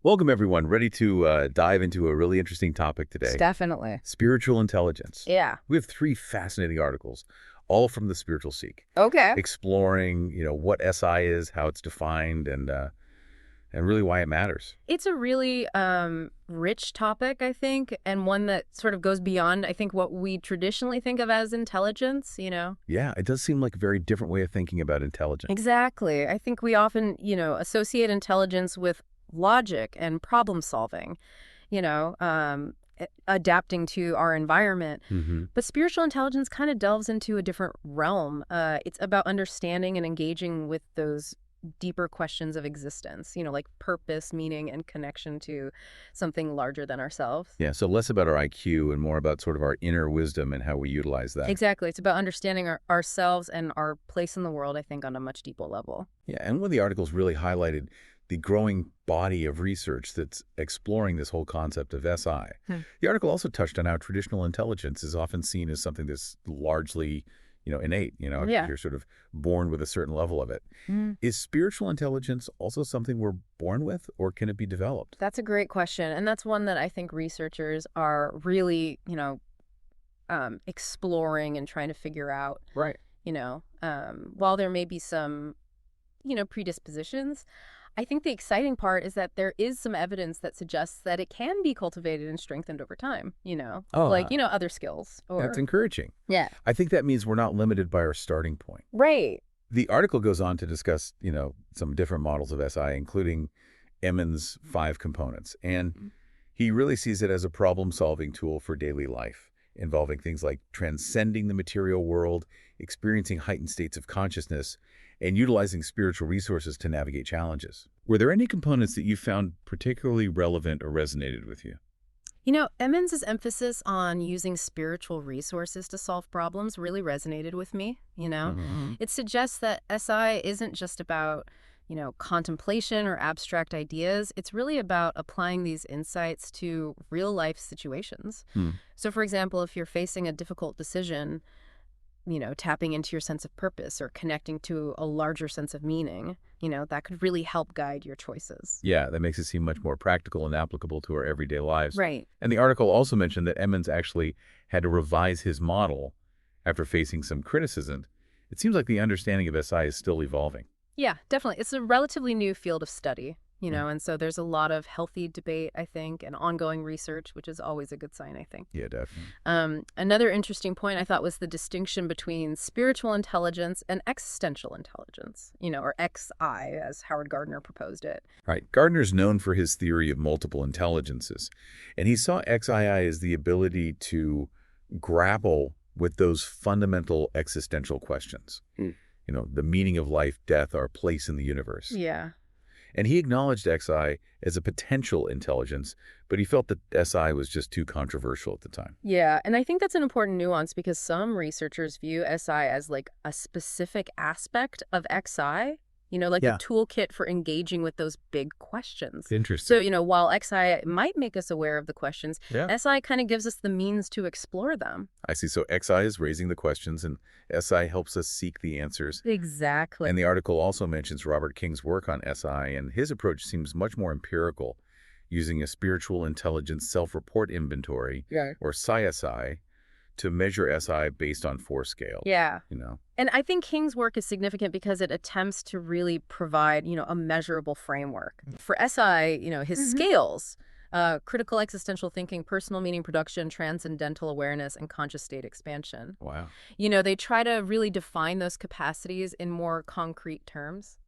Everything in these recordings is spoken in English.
Welcome, everyone. Ready to dive into a really interesting topic today. Definitely. Spiritual intelligence. Yeah. We have three fascinating articles, all from the Spiritual Seek, Okay. exploring, what SI is, how it's defined, and really why it matters. It's a really rich topic, I think, and one that sort of goes beyond, I think, what we traditionally think of as intelligence. Yeah, it does seem like a very different way of thinking about intelligence. Exactly. I think we often, associate intelligence with logic and problem solving, adapting to our environment. Mm-hmm. But spiritual intelligence kind of delves into a different realm. It's about understanding and engaging with those deeper questions of existence, like purpose, meaning, and connection to something larger than ourselves. Yeah, so less about our IQ and more about sort of our inner wisdom and how we utilize that. Exactly. It's about understanding ourselves and our place in the world, I think, on a much deeper level. Yeah, and one of the articles really highlighted the growing body of research that's exploring this whole concept of SI. The article also touched on how traditional intelligence is often seen as something that's largely, innate. Yeah. You're sort of born with a certain level of it. Is spiritual intelligence also something we're born with, or can it be developed? That's a great question. And that's one that I think researchers are really, exploring and trying to figure out. Right. While there may be some, predispositions, I think the exciting part is that there is some evidence that suggests that it can be cultivated and strengthened over time, other skills. That's encouraging. Yeah. I think that means we're not limited by our starting point. Right. The article goes on to discuss, some different models of SI, including Emmons' 5 components. And he really sees it as a problem-solving tool for daily life, involving things like transcending the material world, experiencing heightened states of consciousness, and utilizing spiritual resources to navigate challenges. Were there any components that you found particularly relevant or resonated with you? Emmons' emphasis on using spiritual resources to solve problems really resonated with me. It suggests that SI isn't just about, contemplation or abstract ideas. It's really about applying these insights to real-life situations. So, for example, if you're facing a difficult decision, tapping into your sense of purpose or connecting to a larger sense of meaning, that could really help guide your choices. Yeah, that makes it seem much more practical and applicable to our everyday lives. Right. And the article also mentioned that Emmons actually had to revise his model after facing some criticism. It seems like the understanding of SI is still evolving. Yeah, definitely. It's a relatively new field of study, and so there's a lot of healthy debate, I think, and ongoing research, which is always a good sign, I think. Yeah, definitely. Another interesting point I thought was the distinction between spiritual intelligence and existential intelligence, or XI, as Howard Gardner proposed it. Right. Gardner's known for his theory of multiple intelligences, and he saw XII as the ability to grapple with those fundamental existential questions. The meaning of life, death, our place in the universe. Yeah. And he acknowledged XI as a potential intelligence, but he felt that SI was just too controversial at the time. Yeah, and I think that's an important nuance because some researchers view SI as like a specific aspect of XI, like a toolkit for engaging with those big questions. Interesting. So, while XI might make us aware of the questions, Yeah. SI kind of gives us the means to explore them. I see. So XI is raising the questions, and SI helps us seek the answers. Exactly. And the article also mentions Robert King's work on SI, and his approach seems much more empirical, using a spiritual intelligence self-report inventory, or SI, to measure SI based on 4 scales. Yeah. And I think King's work is significant because it attempts to really provide, a measurable framework. For SI, his scales, critical existential thinking, personal meaning production, transcendental awareness, and conscious state expansion. Wow. They try to really define those capacities in more concrete terms.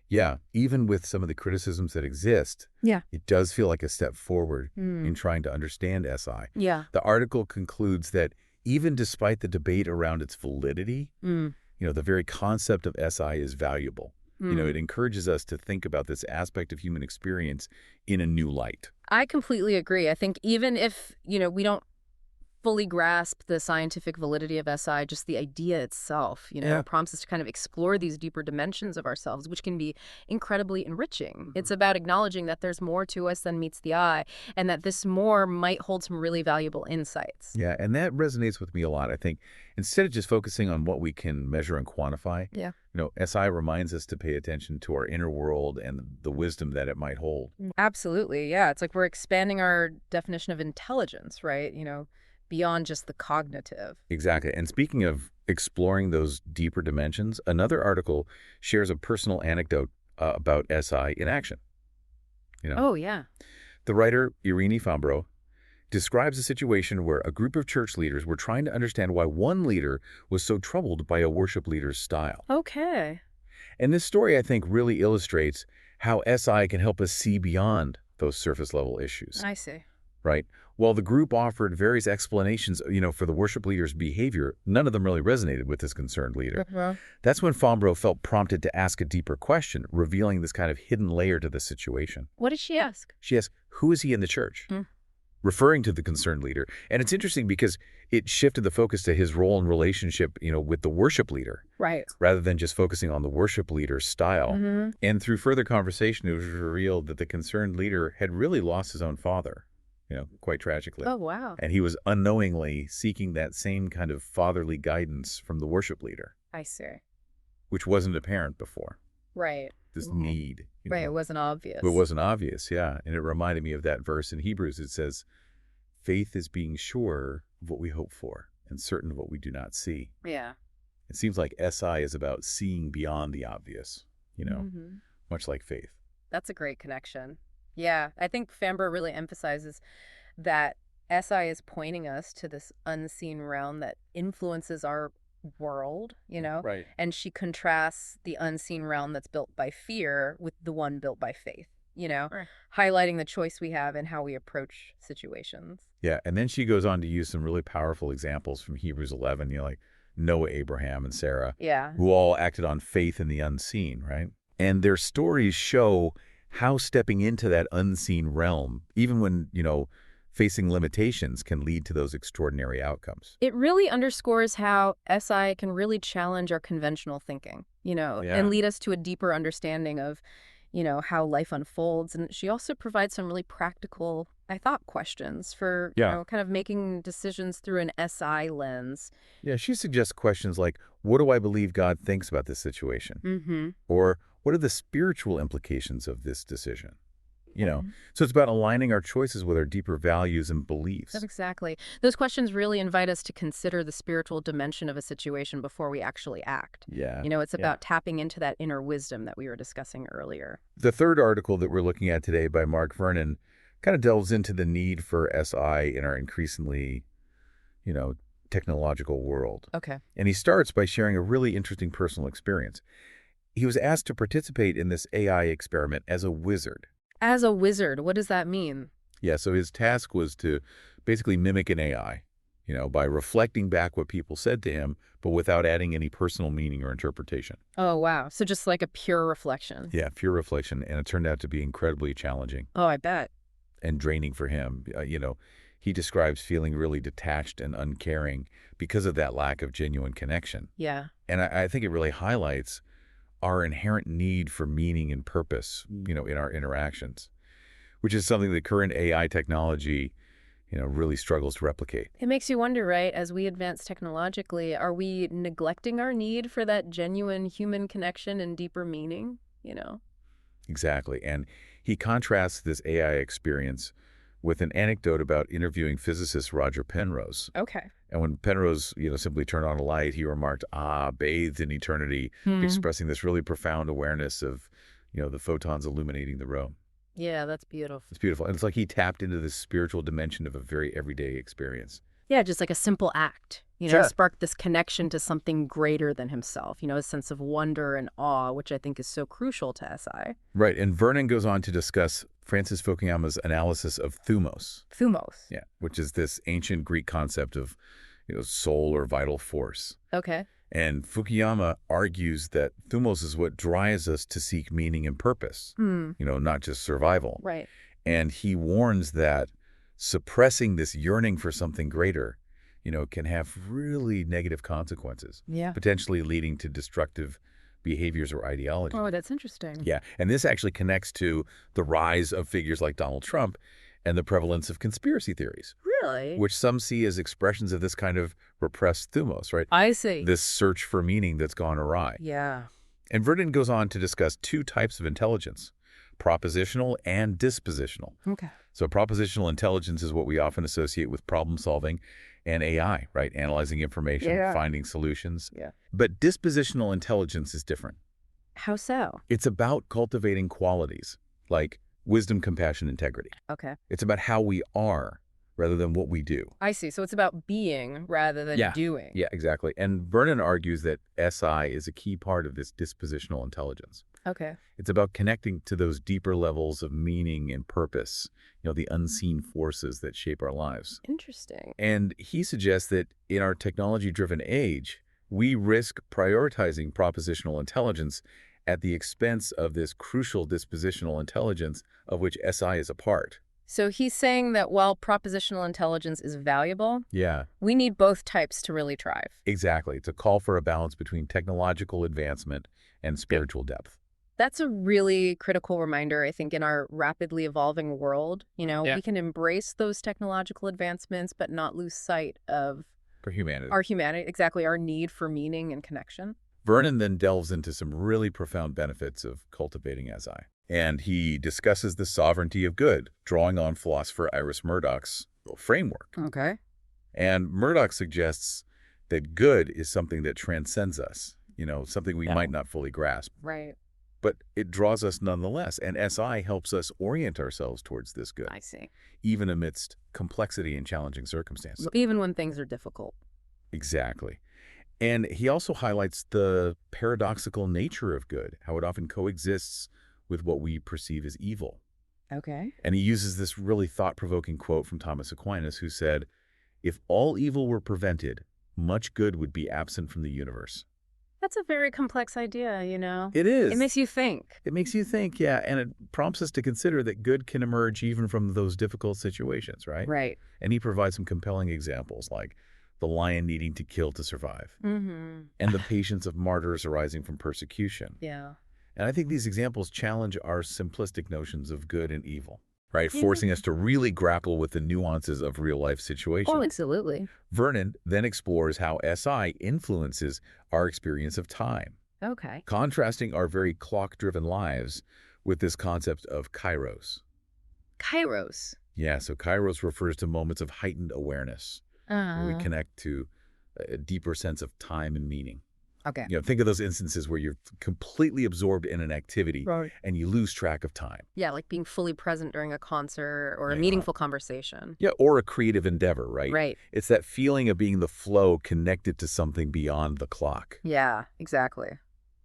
Yeah, even with some of the criticisms that exist, it does feel like a step forward in trying to understand SI. Yeah. The article concludes that even despite the debate around its validity, the very concept of SI is valuable. It encourages us to think about this aspect of human experience in a new light. I completely agree. I think even if, we don't fully grasp the scientific validity of SI, just the idea itself, Yeah. prompts us to kind of explore these deeper dimensions of ourselves, which can be incredibly enriching. It's about acknowledging that there's more to us than meets the eye, and that this more might hold some really valuable insights. Yeah, and that resonates with me a lot. I think instead of just focusing on what we can measure and quantify, Yeah. SI reminds us to pay attention to our inner world and the wisdom that it might hold. Absolutely. Yeah. It's like we're expanding our definition of intelligence, right? Beyond just the cognitive. Exactly. And speaking of exploring those deeper dimensions, another article shares a personal anecdote about SI in action. Oh, yeah. The writer, Irene Fambro, describes a situation where a group of church leaders were trying to understand why one leader was so troubled by a worship leader's style. Okay. And this story, I think, really illustrates how SI can help us see beyond those surface-level issues, I see. right? While the group offered various explanations, for the worship leader's behavior, none of them really resonated with this concerned leader. That's when Fambro felt prompted to ask a deeper question, revealing this kind of hidden layer to the situation. What did she ask? She asked, who is he in the church? Referring to the concerned leader. And it's interesting because it shifted the focus to his role and relationship, with the worship leader. Right. Rather than just focusing on the worship leader's style. And through further conversation, it was revealed that the concerned leader had really lost his own father, quite tragically. Oh, wow. And he was unknowingly seeking that same kind of fatherly guidance from the worship leader. I see. Which wasn't apparent before. Right. This need. Right. It wasn't obvious. It wasn't obvious, yeah. And it reminded me of that verse in Hebrews. It says, faith is being sure of what we hope for and certain of what we do not see. Yeah. It seems like SI is about seeing beyond the obvious, much like faith. That's a great connection. Yeah. I think Fambro really emphasizes that SI is pointing us to this unseen realm that influences our world, Right. and she contrasts the unseen realm that's built by fear with the one built by faith, Right. highlighting the choice we have in how we approach situations. Yeah, and then she goes on to use some really powerful examples from Hebrews 11, like Noah, Abraham, and Sarah, Yeah. who all acted on faith in the unseen, right? And their stories show how stepping into that unseen realm, even when, facing limitations, can lead to those extraordinary outcomes. It really underscores how SI can really challenge our conventional thinking, and lead us to a deeper understanding of, how life unfolds. And she also provides some really practical, I thought, questions for, kind of making decisions through an SI lens. Yeah, she suggests questions like, what do I believe God thinks about this situation? Or what are the spiritual implications of this decision? So it's about aligning our choices with our deeper values and beliefs. Exactly. Those questions really invite us to consider the spiritual dimension of a situation before we actually act. Yeah. It's about tapping into that inner wisdom that we were discussing earlier. The third article that we're looking at today by Mark Vernon kind of delves into the need for SI in our increasingly, technological world. Okay. And he starts by sharing a really interesting personal experience. He was asked to participate in this AI experiment as a wizard. As a wizard, what does that mean? Yeah, so his task was to basically mimic an AI, by reflecting back what people said to him, but without adding any personal meaning or interpretation. Oh, wow. So just like a pure reflection. Yeah, pure reflection. And it turned out to be incredibly challenging. Oh, I bet. And draining for him. He describes feeling really detached and uncaring because of that lack of genuine connection. Yeah. And I think it really highlights our inherent need for meaning and purpose, in our interactions, which is something that current AI technology, really struggles to replicate. It makes you wonder, right, as we advance technologically, are we neglecting our need for that genuine human connection and deeper meaning, Exactly. And he contrasts this AI experience with an anecdote about interviewing physicist Roger Penrose. Okay. And when Penrose, simply turned on a light, he remarked, bathed in eternity, expressing this really profound awareness of, the photons illuminating the room. Yeah, that's beautiful. It's beautiful. And it's like he tapped into this spiritual dimension of a very everyday experience. Yeah, just like a simple act, Sure. Sparked this connection to something greater than himself, a sense of wonder and awe, which I think is so crucial to SI. Right. And Vernon goes on to discuss Francis Fukuyama's analysis of thumos. Thumos. Yeah, which is this ancient Greek concept of, soul or vital force. Okay. And Fukuyama argues that thumos is what drives us to seek meaning and purpose, not just survival. Right. And he warns that suppressing this yearning for something greater can have really negative consequences, Yeah. potentially leading to destructive behaviors or ideology. Oh, that's interesting. Yeah, and this actually connects to the rise of figures like Donald Trump and the prevalence of conspiracy theories, Really? which some see as expressions of this kind of repressed thumos, right? I see. This search for meaning that's gone awry. Yeah. And Vernon goes on to discuss two types of intelligence, propositional and dispositional. Okay. So propositional intelligence is what we often associate with problem solving and AI, right? Analyzing information, Yeah. finding solutions. Yeah. But dispositional intelligence is different. How so? It's about cultivating qualities like wisdom, compassion, integrity. Okay. It's about how we are rather than what we do. I see. So it's about being rather than doing. Yeah, exactly. And Vernon argues that SI is a key part of this dispositional intelligence. Okay. It's about connecting to those deeper levels of meaning and purpose, the unseen forces that shape our lives. Interesting. And he suggests that in our technology-driven age, we risk prioritizing propositional intelligence at the expense of this crucial dispositional intelligence of which SI is a part. So he's saying that while propositional intelligence is valuable, Yeah, we need both types to really thrive. exactly. It's a call for a balance between technological advancement and spiritual depth. That's a really critical reminder, I think, in our rapidly evolving world. We can embrace those technological advancements, but not lose sight of For humanity. our humanity, exactly, our need for meaning and connection. Vernon then delves into some really profound benefits of cultivating SI. And he discusses the sovereignty of good, drawing on philosopher Iris Murdoch's framework. Okay. And Murdoch suggests that good is something that transcends us, something we might not fully grasp. Right. But it draws us nonetheless, and SI helps us orient ourselves towards this good, I see. even amidst complexity and challenging circumstances. Even when things are difficult. Exactly. And he also highlights the paradoxical nature of good, how it often coexists with what we perceive as evil. Okay. And he uses this really thought-provoking quote from Thomas Aquinas, who said, "If all evil were prevented, much good would be absent from the universe." That's a very complex idea, It is. It makes you think. It makes you think, yeah, and it prompts us to consider that good can emerge even from those difficult situations, right? Right. And he provides some compelling examples, like the lion needing to kill to survive, Mm-hmm. and the patience of martyrs arising from persecution. Yeah. And I think these examples challenge our simplistic notions of good and evil, right? Yeah. Forcing us to really grapple with the nuances of real-life situations. Oh, absolutely. Vernon then explores how SI influences our experience of time, Okay. contrasting our very clock-driven lives with this concept of kairos. Kairos. Yeah, so kairos refers to moments of heightened awareness, where we connect to a deeper sense of time and meaning. Okay. Think of those instances where you're completely absorbed in an activity Right. and you lose track of time. Yeah, like being fully present during a concert or a Yeah. meaningful conversation. Yeah, or a creative endeavor, right? Right. It's that feeling of being the flow connected to something beyond the clock. Yeah, exactly.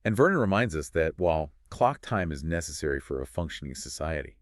And Vernon reminds us that while clock time is necessary for a functioning society,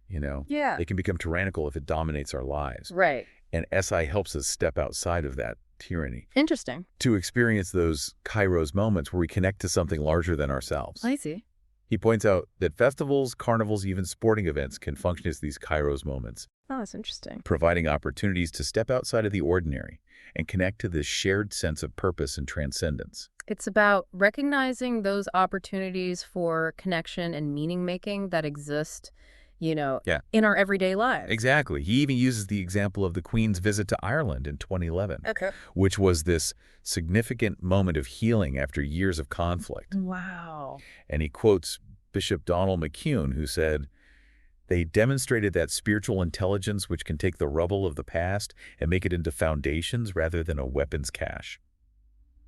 Yeah. it can become tyrannical if it dominates our lives. Right. And SI helps us step outside of that tyranny Interesting. to experience those kairos moments where we connect to something larger than ourselves. I see. He points out that festivals, carnivals, even sporting events can function as these kairos moments, Oh, that's interesting. providing opportunities to step outside of the ordinary and connect to this shared sense of purpose and transcendence. It's about recognizing those opportunities for connection and meaning making that exist, in our everyday lives. Exactly. He even uses the example of the Queen's visit to Ireland in 2011, Okay. which was this significant moment of healing after years of conflict. Wow. And he quotes Bishop Donald McCune, who said, "They demonstrated that spiritual intelligence which can take the rubble of the past and make it into foundations rather than a weapons cache."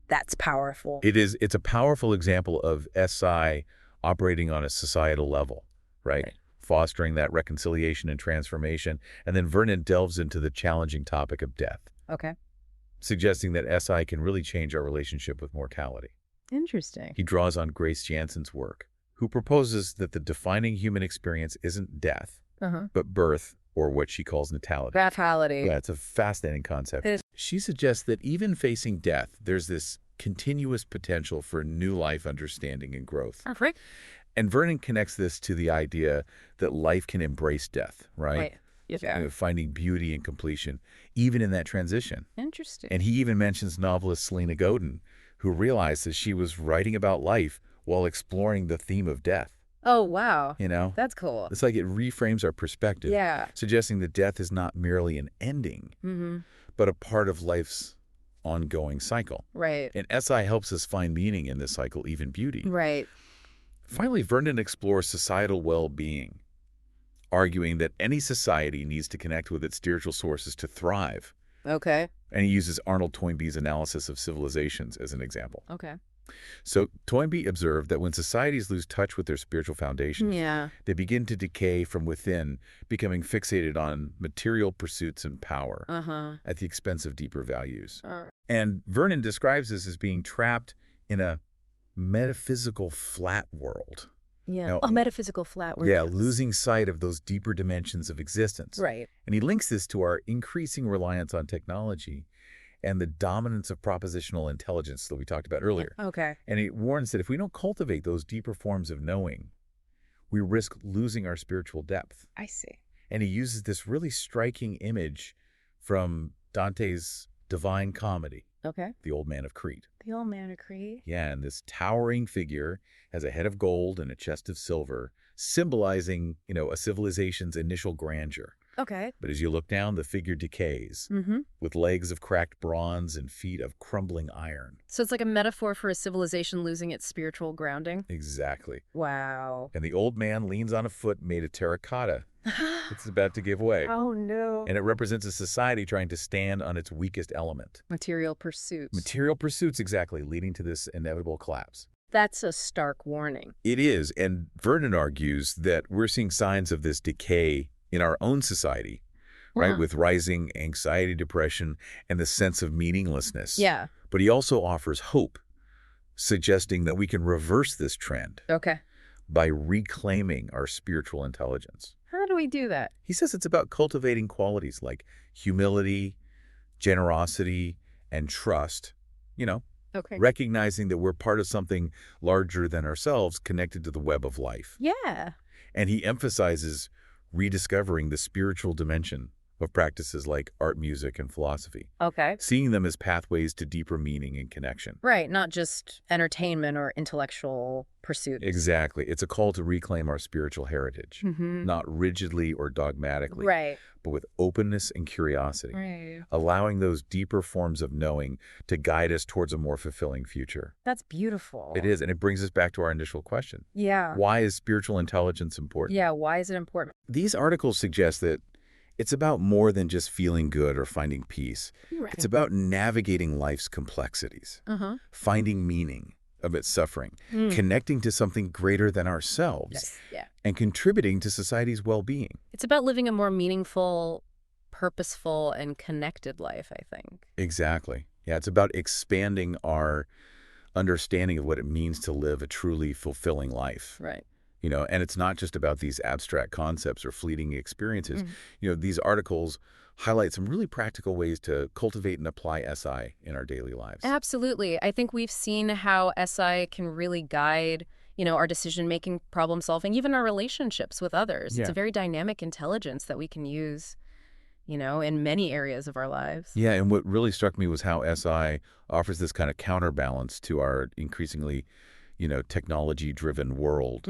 That's powerful. It's a powerful example of SI operating on a societal level, right? Fostering that reconciliation and transformation. And then Vernon delves into the challenging topic of death, Okay. suggesting that SI can really change our relationship with mortality. Interesting. He draws on Grace Janssen's work, who proposes that the defining human experience isn't death, but birth, or what she calls natality. Vitality. Yeah, it's a fascinating concept. It is. She suggests that even facing death, there's this continuous potential for new life understanding and growth. Perfect. And Vernon connects this to the idea that life can embrace death, right? finding beauty and completion, even in that transition. Interesting. And he even mentions novelist Selena Godin, who realized that she was writing about life while exploring the theme of death. Oh, wow. That's cool. It's like it reframes our perspective, suggesting that death is not merely an ending, but a part of life's ongoing cycle. Right. And SI helps us find meaning in this cycle, even beauty. Right. Finally, Vernon explores societal well-being, arguing that any society needs to connect with its spiritual sources to thrive. Okay. And he uses Arnold Toynbee's analysis of civilizations as an example. Okay. So Toynbee observed that when societies lose touch with their spiritual foundations, they begin to decay from within, becoming fixated on material pursuits and power at the expense of deeper values. And Vernon describes this as being trapped in a metaphysical flat world. A metaphysical flat world. Yeah, losing sight of those deeper dimensions of existence. Right. And he links this to our increasing reliance on technology and the dominance of propositional intelligence that we talked about earlier. Okay. And he warns that if we don't cultivate those deeper forms of knowing, we risk losing our spiritual depth. I see. And he uses this really striking image from Dante's Divine Comedy, The Old Man of Crete. The Old Man of Crete? Yeah, and this towering figure has a head of gold and a chest of silver, symbolizing, a civilization's initial grandeur. Okay. But as you look down, the figure decays, with legs of cracked bronze and feet of crumbling iron. So it's like a metaphor for a civilization losing its spiritual grounding? Exactly. Wow. And the old man leans on a foot made of terracotta. It's about to give way. Oh, no. And it represents a society trying to stand on its weakest element. Material pursuits. Material pursuits, exactly, leading to this inevitable collapse. That's a stark warning. It is, and Vernon argues that we're seeing signs of this decay in our own society, right, with rising anxiety, depression, and the sense of meaninglessness. Yeah. But he also offers hope, suggesting that we can reverse this trend by reclaiming our spiritual intelligence. How do we do that? He says it's about cultivating qualities like humility, generosity, and trust, recognizing that we're part of something larger than ourselves connected to the web of life. Yeah. And he emphasizes rediscovering the spiritual dimension of practices like art, music, and philosophy. Okay. Seeing them as pathways to deeper meaning and connection. Right, not just entertainment or intellectual pursuits. Exactly. It's a call to reclaim our spiritual heritage, not rigidly or dogmatically, but with openness and curiosity, allowing those deeper forms of knowing to guide us towards a more fulfilling future. That's beautiful. It is, and it brings us back to our initial question. Yeah. Why is spiritual intelligence important? Yeah, why is it important? These articles suggest that it's about more than just feeling good or finding peace. Right. It's about navigating life's complexities, finding meaning amidst suffering, connecting to something greater than ourselves, and contributing to society's well-being. It's about living a more meaningful, purposeful, and connected life, I think. Exactly. Yeah, it's about expanding our understanding of what it means to live a truly fulfilling life. Right. And it's not just about these abstract concepts or fleeting experiences. These articles highlight some really practical ways to cultivate and apply SI in our daily lives. Absolutely. I think we've seen how SI can really guide, our decision-making, problem-solving, even our relationships with others. Yeah. It's a very dynamic intelligence that we can use, in many areas of our lives. Yeah, and what really struck me was how SI offers this kind of counterbalance to our increasingly technology-driven world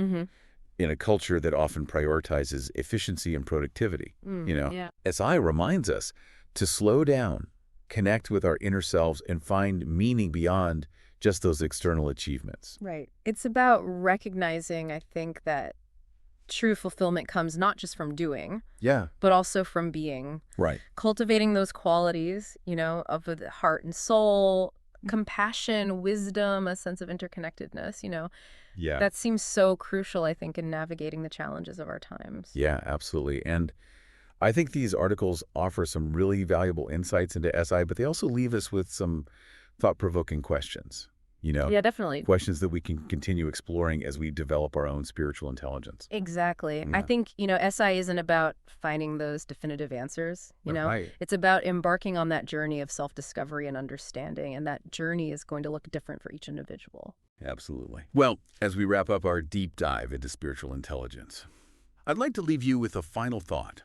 in a culture that often prioritizes efficiency and productivity. SI reminds us to slow down, connect with our inner selves, and find meaning beyond just those external achievements. Right. It's about recognizing, I think, that true fulfillment comes not just from doing, but also from being. Right. Cultivating those qualities, of the heart and soul, compassion, wisdom, a sense of interconnectedness, that seems so crucial, I think, in navigating the challenges of our times. Yeah, absolutely. And I think these articles offer some really valuable insights into SI, but they also leave us with some thought-provoking questions. Yeah, definitely. Questions that we can continue exploring as we develop our own spiritual intelligence. Exactly. Yeah. I think, SI isn't about finding those definitive answers, Right. It's about embarking on that journey of self-discovery and understanding, and that journey is going to look different for each individual. Absolutely. Well, as we wrap up our deep dive into spiritual intelligence, I'd like to leave you with a final thought.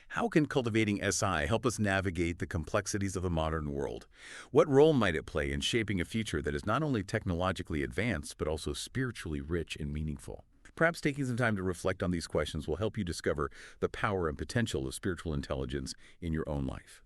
How can cultivating SI help us navigate the complexities of the modern world? What role might it play in shaping a future that is not only technologically advanced, but also spiritually rich and meaningful? Perhaps taking some time to reflect on these questions will help you discover the power and potential of spiritual intelligence in your own life.